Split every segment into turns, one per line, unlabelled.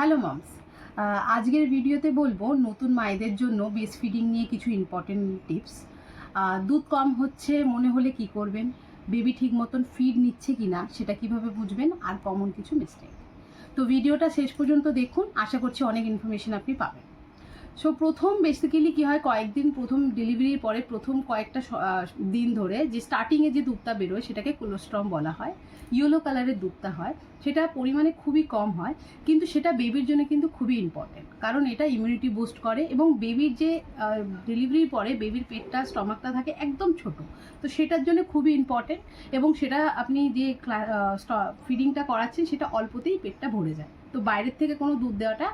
Hello moms, আজকের ভিডিওতে বলবো নতুন মায়েদের জন্য ব্রেস্ট ফিডিং নিয়ে কিছু ইম্পর্টেন্ট টিপস। দুধ কম হচ্ছে মনে হলে কি করবেন, বেবি ঠিক মতন ফিড নিচ্ছে কি না সেটা কিভাবে বুঝবেন, আর কমন কিছু মিস্টেক। তো ভিডিওটা শেষ পর্যন্ত দেখুন, আশা করছি অনেক ইনফরমেশন আপনি পাবেন। সো প্রথম বেসিক্যালি কী হয়, কয়েকদিন প্রথম ডেলিভারির পরে প্রথম কয়েকটা দিন ধরে যে স্টার্টিংয়ে যে দুধটা বেরোয় সেটাকে কোলোস্ট্রম বলা হয়। ইয়েলো কালারের দুধটা হয়, সেটা পরিমাণে খুবই কম হয়, কিন্তু সেটা বেবির জন্য কিন্তু খুবই ইম্পর্টেন্ট, কারণ এটা ইমিউনিটি বুস্ট করে এবং বেবির যে ডেলিভারির পরে বেবির পেটটা স্টমাকটা থাকে একদম ছোট, তো সেটার জন্য খুবই ইম্পর্টেন্ট। এবং সেটা আপনি যে ফিডিংটা করাচ্ছেন সেটা অল্পতেই পেটটা ভরে যায়, তো বাইরের থেকে কোনো দুধ দেওয়াটা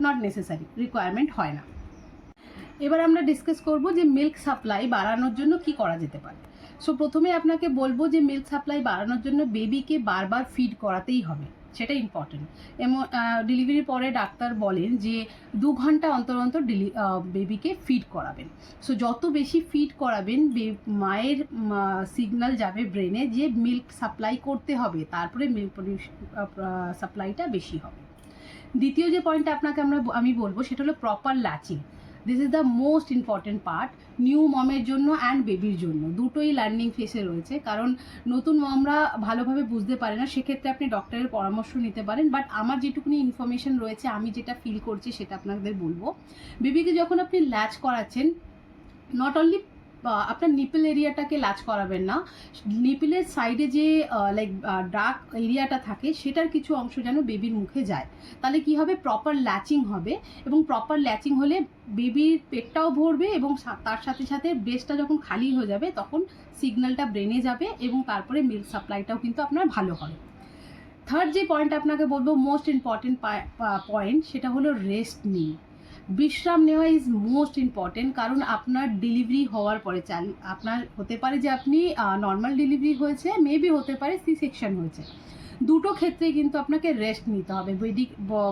নট নেসেসারি, রিকোয়ারমেন্ট হয় না। এবার আমরা ডিসকাস করব যে মিল্ক সাপ্লাই বাড়ানোর জন্য কি করা যেতে পারে। সো প্রথমে আপনাকে বলবো যে মিল্ক সাপ্লাই বাড়ানোর জন্য বেবিকে বারবার ফিড করাতেই হবে, সেটা ইম্পর্টেন্ট। এবং ডেলিভারির পরে ডাক্তার বলেন যে 2 ঘন্টা অন্তর অন্তর বেবিকে ফিড করাবেন। সো যত বেশি ফিড করাবেন মায়ের সিগন্যাল যাবে ব্রেনে যে মিল্ক সাপ্লাই করতে হবে, তারপরে মিল্ক সাপ্লাইটা বেশি হবে। দ্বিতীয় যে পয়েন্টটা আমি বলবো সেটা হলো proper latching. This is the most important part new মমের জন্য অ্যান্ড বেবির জন্য, দুটোই লার্নিং ফেসে রয়েছে। কারণ নতুন মমরা ভালোভাবে বুঝতে পারে না, সেক্ষেত্রে আপনি ডক্টরের পরামর্শ নিতে পারেন। বাট আমার যেটুকুনি ইনফরমেশন রয়েছে, আমি যেটা ফিল করছি সেটা আপনাদের বলবো। বেবিকে যখন আপনি ল্যাচ করাচ্ছেন, নট অনলি আপনার নিপল এরিয়াটাকে লাচ করাবেন না, নিপলের সাইডে যে ডার্ক এরিয়াটা থাকে সেটার কিছু অংশ যেন বেবির মুখে যায়, তাহলে কি হবে, প্রপার ল্যাচিং হবে। এবং প্রপার ল্যাচিং হলে বেবির পেটটাও ভরবে এবং তার সাথে সাথে ব্রেস্টটা যখন খালি হয়ে যাবে তখন সিগন্যালটা ব্রেনে যাবে এবং তারপরে মিল্ক সাপ্লাইটাও কিন্তু আপনার ভালো হবে। থার্ড যে পয়েন্ট আপনাকে বলবো, মোস্ট ইম্পর্টেন্ট পয়েন্ট, সেটা হলো রেস্ট নিন। বিশ্রাম নেওয়া ইজ মোস্ট ইম্পর্টেন্ট, কারণ আপনার ডেলিভারি হওয়ার পরে আপনার হতে পারে যে আপনি নর্মাল ডেলিভারি হয়েছে, মেবি হতে পারে সি সেকশন হয়েছে, দুটো ক্ষেত্রে কিন্তু আপনাকে রেস্ট নিতে হবে,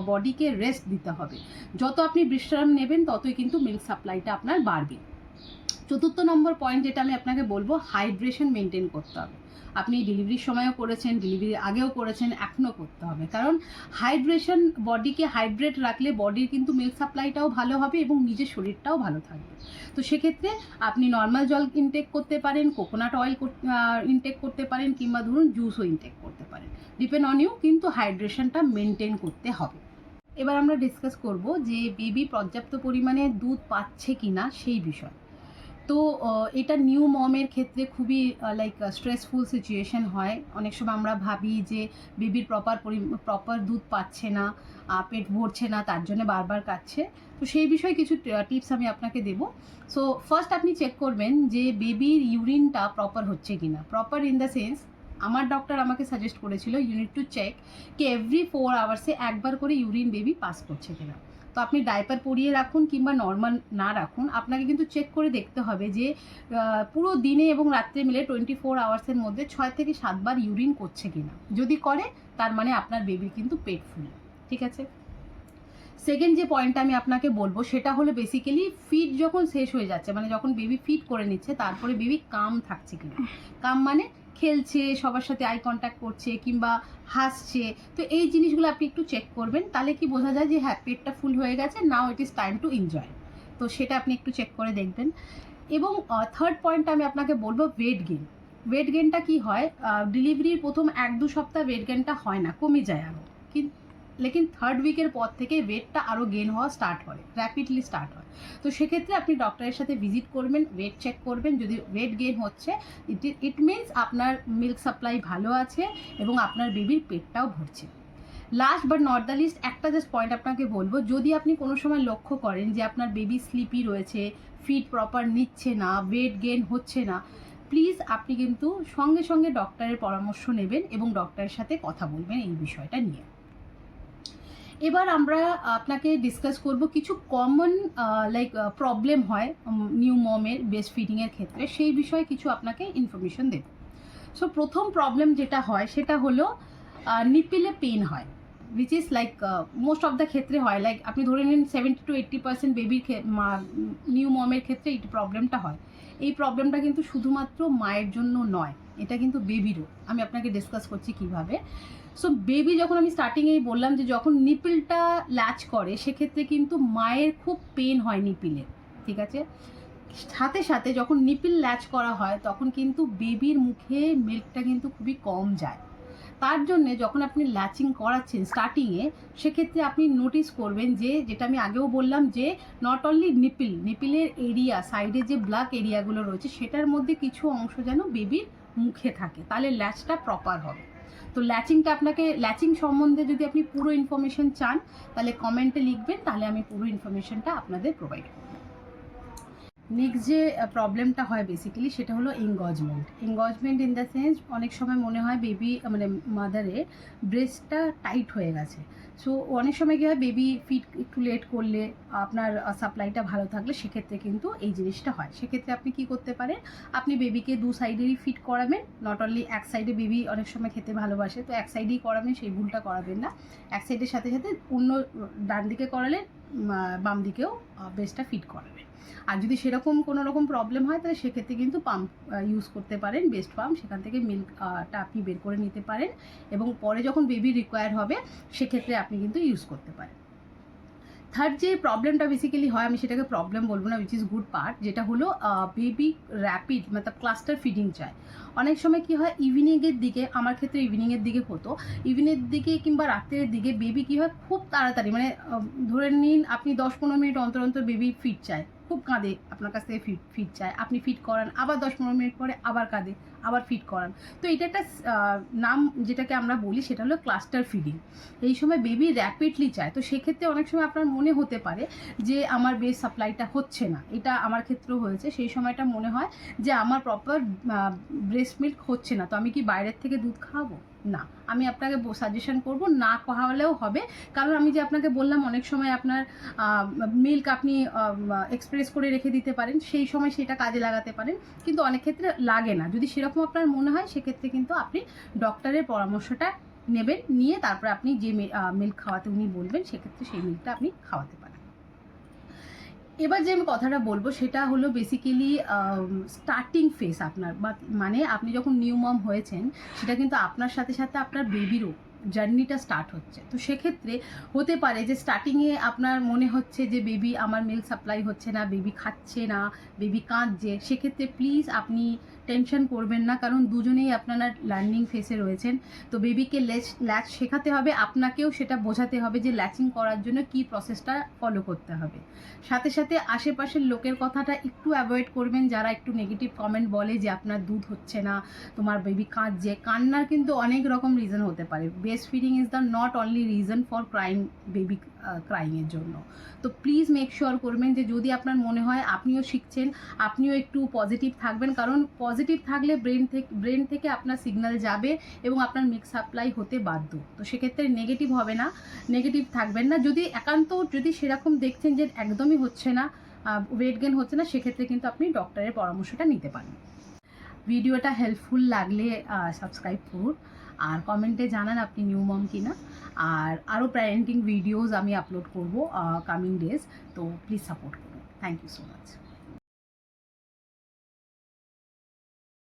বডিকে রেস্ট দিতে হবে। যত আপনি বিশ্রাম নেবেন ততই কিন্তু মিল্ক সাপ্লাইটা আপনার বাড়বে। চতুর্থ নম্বর পয়েন্ট যেটা আমি আপনাকে বলবো, হাইড্রেশন মেনটেন করতে হবে। আপনি ডেলিভারির সময়ও করেছেন, ডেলিভারির আগেও করেছেন, এখনও করতে হবে। কারণ হাইড্রেশন, বডিকে হাইড্রেট রাখলে বডির কিন্তু মিল্ক সাপ্লাইটাও ভালো হবে এবং নিজের শরীরটাও ভালো থাকবে। তো সেক্ষেত্রে আপনি নর্মাল জল ইনটেক করতে পারেন, কোকোনাট অয়েল ইনটেক করতে পারেন, কিংবা ধরুন জুসও ইনটেক করতে পারেন, ডিপেন্ড অন ইউ, কিন্তু হাইড্রেশনটা মেনটেন করতে হবে। এবার আমরা ডিসকাস করব যে বেবি পর্যাপ্ত পরিমাণে দুধ পাচ্ছে কি না সেই বিষয়। তো এটা নিউ মমের ক্ষেত্রে খুবই স্ট্রেসফুল সিচুয়েশন হয়। অনেক সময় আমরা ভাবি যে বেবির প্রপার দুধ পাচ্ছে না, পেট ভরছে না, তার জন্য বারবার কাচ্ছে। তো সেই বিষয়ে কিছু টিপস আমি আপনাকে দেবো। সো ফার্স্ট আপনি চেক করবেন যে বেবির ইউরিনটা প্রপার হচ্ছে কি না। প্রপার ইন দ্য সেন্স, আমার ডক্টর আমাকে সাজেস্ট করেছিল ইউ নিড টু চেক কি এভরি 4 আওয়ার্সে একবার করে ইউরিন বেবি পাস করছে কিনা। তো আপনি ডাইপার পরিয়ে রাখুন কিংবা নর্মাল না রাখুন, আপনাকে কিন্তু চেক করে দেখতে হবে যে পুরো দিনে এবং রাত্রে মিলে 24 আওয়ার্সের মধ্যে 6 থেকে 7 বার ইউরিন করছে কিনা। যদি করে, তার মানে আপনার বেবির কিন্তু পেট ফুল, ঠিক আছে। সেকেন্ড যে পয়েন্টটা আমি আপনাকে বলবো সেটা হলো বেসিক্যালি ফিড যখন শেষ হয়ে যাচ্ছে, মানে যখন বেবি ফিড করে নিচ্ছে, তারপরে বেবি কাম থাকছে কিনা। কাম মানে খেলছে, সবার সাথে আই কন্ট্যাক্ট করছে কিংবা হাসছে। তো এই জিনিসগুলো আপনি একটু চেক করবেন, তাহলে কি বোঝা যায় যে হ্যাঁ পেটটা ফুল হয়ে গেছে, now it is time to enjoy. তো সেটা আপনি একটু চেক করে দেখবেন। এবং থার্ড পয়েন্টটা আমি আপনাকে বলবো, ওয়েট গেইন। ওয়েট গেইনটা কী হয়, ডেলিভারির প্রথম 1-2 সপ্তাহ ওয়েট গেইনটা হয় না, কমে যায় আরও, কিন্তু লেকিন থার্ড উইকের পর থেকে ওয়েটটা আরও গেন হওয়া স্টার্ট হয়, র্যাপিডলি স্টার্ট হয়। তো সেক্ষেত্রে আপনি ডক্টরের সাথে ভিজিট করবেন, ওয়েট চেক করবেন। যদি ওয়েট গেন হচ্ছে, ইট মিনস আপনার মিল্ক সাপ্লাই ভালো আছে এবং আপনার বেবির পেটটাও ভরছে। Last but not the least, একটা জাস্ট পয়েন্ট আপনাকে বলবো, যদি আপনি কোনো সময় লক্ষ্য করেন যে আপনার বেবি স্লিপি রয়েছে, ফিড প্রপার নিচ্ছে না, ওয়েট গেন হচ্ছে না, প্লিজ আপনি কিন্তু সঙ্গে সঙ্গে ডক্টরের পরামর্শ নেবেন এবং ডক্টরের সাথে কথা বলবেন এই বিষয়টা নিয়ে। এবার আমরা আপনাকে ডিসকাস করব কিছু কমন প্রবলেম হয় নিউ মমের ব্রেস্ট ফিডিংয়ের ক্ষেত্রে, সেই বিষয়ে কিছু আপনাকে ইনফরমেশন দেব। সো প্রথম প্রবলেম যেটা হয় সেটা হলো নিপেলে পেন হয়, which is most of the ক্ষেত্রে হয়। আপনি ধরে নিন 70 to 80% বেবির নিউ মমের ক্ষেত্রে এই প্রবলেমটা হয়। এই প্রবলেমটা কিন্তু শুধুমাত্র মায়ের জন্য নয়, এটা কিন্তু বেবিরও। আমি আপনাকে ডিসকাস করছি কিভাবে। সো বেবি যখন আমি স্টার্টিংয়েই বললাম যে যখন নিপিলটা ল্যাচ করে সেক্ষেত্রে কিন্তু মায়ের খুব পেন হয় নিপিলে, ঠিক আছে। সাথে সাথে যখন নিপিল ল্যাচ করা হয় তখন কিন্তু বেবির মুখে মিল্কটা কিন্তু খুবই কম যায়। তার জন্যে যখন আপনি ল্যাচিং করাচ্ছেন স্টার্টিংয়ে, সেক্ষেত্রে আপনি নোটিস করবেন যে, যেটা আমি আগেও বললাম যে নট অনলি নিপিলের এরিয়া, সাইডে যে ব্ল্যাক এরিয়াগুলো রয়েছে সেটার মধ্যে কিছু অংশ যেন বেবির মুখে থাকে, তাহলে ল্যাচটা প্রপার হবে। তো ল্যাচিং সম্বন্ধে যদি আপনি পুরো ইনফরমেশন চান তাহলে কমেন্টে লিখবেন, তাহলে আমি পুরো ইনফরমেশনটা আপনাদের প্রোভাইড করব। নেক্সট যে প্রবলেমটা হয় বেসিক্যালি সেটা হলো এনগজমেন্ট ইন দ্য সেন্স, অনেক সময় মনে হয় বেবি মানে মাদারের ব্রেস্টটা টাইট হয়ে গেছে। সো অনেক সময় কী হয়, বেবি ফিট একটু লেট করলে, আপনার সাপ্লাইটা ভালো থাকলে সেক্ষেত্রে কিন্তু এই জিনিসটা হয়। সেক্ষেত্রে আপনি কি করতে পারেন, আপনি বেবিকে দু সাইডেরই ফিট করাবেন, নট অনলি এক সাইডে। বেবি অনেক সময় খেতে ভালোবাসে, তো এক সাইডেই করাবেন, সেই ভুলটা করাবেন না। এক সাইডের সাথে সাথে অন্য ডান দিকে করালে বাম দিকেও ব্রেস্টটা ফিট করাবেন। আর যদি সেরকম কোনো রকম প্রবলেম হয় তাহলে সেক্ষেত্রে কিন্তু পাম্প ইউজ করতে পারেন, বেস্ট পাম্প, সেখান থেকে মিল্কটা আপনি বের করে নিতে পারেন এবং পরে যখন বেবি রিকোয়ার হবে সেক্ষেত্রে আপনি কিন্তু ইউজ করতে পারেন। থার্ড যে প্রবলেমটা বেসিক্যালি হয়, আমি সেটাকে প্রবলেম বলবো না, উইচ ইজ গুড পার্ট, যেটা হলো বেবি র্যাপিড মানে ক্লাস্টার ফিডিং চায়। অনেক সময় কি হয়, ইভিনিংয়ের দিকে, আমার ক্ষেত্রে ইভিনিংয়ের দিকে হতো, ইভিনিংয়ের দিকে কিংবা রাত্রের দিকে বেবি কী হয় খুব তাড়াতাড়ি, মানে ধরে নিন আপনি 10-15 মিনিট অন্তর অন্তর বেবি ফিট চায়, খুব কাঁদে, আপনার কাছ থেকে ফিট চায়, আপনি ফিট করান, আবার 10-15 মিনিট পরে আবার কাঁদে, আবার ফিট করান। তো এটা একটা নাম যেটাকে আমরা বলি সেটা হলো ক্লাস্টার ফিডিং। এই সময় বেবি র্যাপিডলি চায়। তো সেক্ষেত্রে অনেক সময় আপনার মনে হতে পারে যে আমার বেস্ট সাপ্লাইটা হচ্ছে না, এটা আমার ক্ষেত্রেও হয়েছে। সেই সময়টা মনে হয় যে আমার প্রপার ব্রেস্ট মিল্ক হচ্ছে না, তো আমি কি বাইরের থেকে দুধ খাওয়াবো? না, আমি আপনাকে সাজেশন করব না খাওয়ালেও হবে। কারণ আমি যে আপনাকে বললাম অনেক সময় আপনার মিল্ক আপনি এক্সপ্রেস করে রেখে দিতে পারেন, সেই সময় সেটা কাজে লাগাতে পারেন, কিন্তু অনেক ক্ষেত্রে লাগে না। যদি সেরকম আপনার মনে হয় সেক্ষেত্রে কিন্তু আপনি ডক্টরের পরামর্শটা নেবেন, নিয়ে তারপরে আপনি যে মিল্ক খাওয়াতে উনি বলবেন সেক্ষেত্রে সেই মিল্কটা আপনি খাওয়াতে পারেন। এবার যে আমি কথাটা বলবো সেটা হলো বেসিক্যালি স্টার্টিং ফেজ আপনার, মানে আপনি যখন নিউ মম হয়েছেন সেটা কিন্তু আপনার সাথে সাথে আপনার বেবিরও জার্নিটা স্টার্ট হচ্ছে। তো সেক্ষেত্রে হতে পারে যে স্টার্টিংয়ে আপনার মনে হচ্ছে যে বেবি আমার মিল্ক সাপ্লাই হচ্ছে না, বেবি খাচ্ছে না, বেবি কাঁদছে। সেক্ষেত্রে প্লিজ আপনি টেনশন করবেন না, কারণ দুজনেই আপনারা লার্নিং ফেসে রয়েছেন। তো বেবিকে ল্যাচ শেখাতে হবে, আপনাকেও সেটা বোঝাতে হবে যে ল্যাচিং করার জন্য কী প্রসেসটা ফলো করতে হবে। সাথে সাথে আশেপাশের লোকের কথাটা একটু অ্যাভয়েড করবেন, যারা একটু নেগেটিভ কমেন্ট বলে যে আপনার দুধ হচ্ছে না, তোমার বেবি কাঁদছে। কান্নার কিন্তু অনেক রকম রিজন হতে পারে। Breast feeding is the not only reason for baby ক্রাইংয়ের জন্য। তো প্লিজ মেক শিওর করবেন যে যদি আপনার মনে হয় আপনিও শিখছেন, আপনিও একটু পজিটিভ থাকবেন, কারণ পজিটিভ থাকলে ব্রেন থেকে আপনার সিগন্যাল যাবে এবং আপনার মিল্ক সাপ্লাই হতে বাধ্য। তো সেক্ষেত্রে নেগেটিভ হবে না, নেগেটিভ থাকবেন না। যদি সেরকম দেখছেন যে একদমই হচ্ছে না, ওয়েট গেইন হচ্ছে না, সেক্ষেত্রে কিন্তু আপনি ডক্টরের পরামর্শটা নিতে পারেন। ভিডিওটা হেল্পফুল লাগলে সাবস্ক্রাইব করুন, আর কমেন্টে জানান আপনি নিউ মম কিনা। আর আরও প্যারেন্টিং ভিডিওস আমি আপলোড করব কামিং ডেজ, তো প্লিজ সাপোর্ট করুন। Thank you so much.